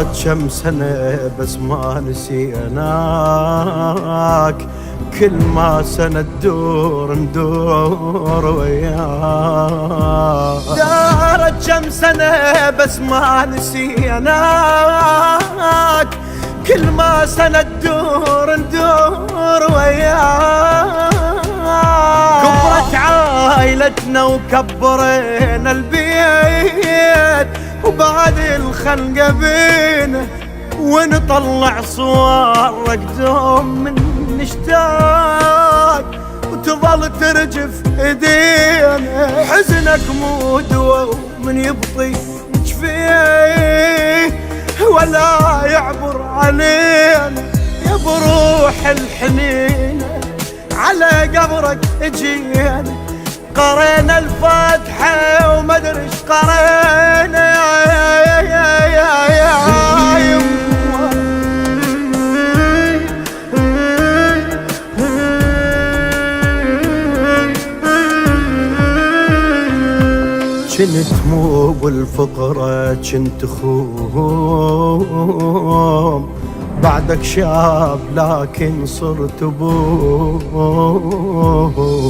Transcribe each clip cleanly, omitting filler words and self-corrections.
دارت كم سنة بس ما نسيناك، كل ما سنة ندور وياك. دارت كم سنة بس ما نسيناك، كل ما سنة ندور وياك. كبرت عائلتنا وكبرنا البيت، وبعد الخلقة بينا ونطلع صورك دوم من نشتاق، وتظل ترجف ايدينا. حزنك مو دوا ومن يبطي جفيه، ولا يعبر علينا يا بروح الحنينة. على قبرك اجينا قرينا الفاتحة ومدري ايش قرينا يا كنت مو بالفقرة كنت خوم، بعدك شاب لكن صرت ابوه.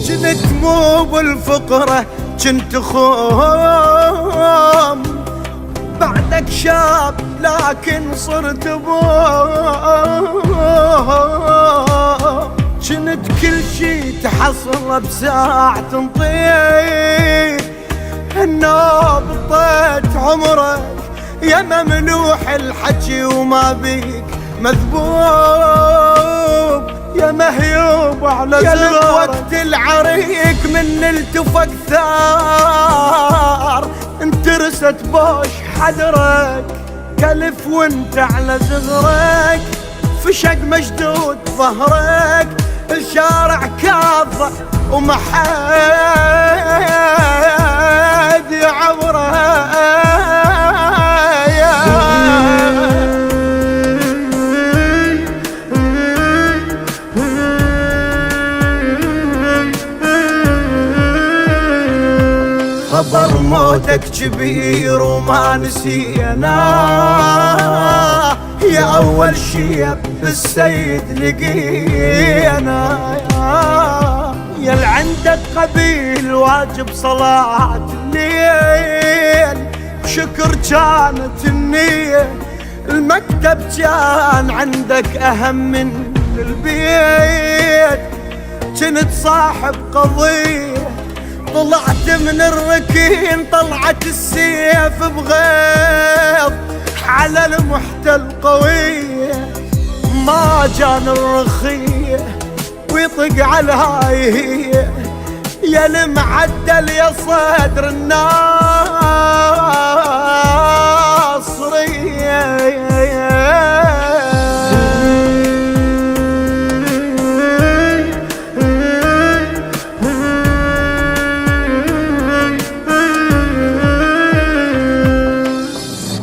كنت مو بالفقرة كنت خوم، بعدك شاب لكن صرت ابوه. كنت كل شي تحصل بساعة تنطير، النوب طيت عمرك يا مملوح الحكي وما بيك مذبوب. يا مهيوب على زغرك وقت العريق من التفق ثار، انترست بوش حدرك كلف وانت على زغرك. فشق مشدود ظهرك الشارع كاظة ومحد يعبره. خبر موتك كبير وما نسينا، يا أول شي بالسيد لقينا. يا اللي عندك قبيل واجب صلاة الليل، شكر كانت النية. المكتب كان عندك أهم من البيت، كنت صاحب قضية طلعت من الركين طلعت السيف بغيظ على المحتل قوية. ما جان الرخية ويطق على هاي هي، يا المعدل يا صدر الناصرية.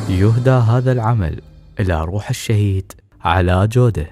يهدى هذا العمل إلى روح الشهيد علاء جودة.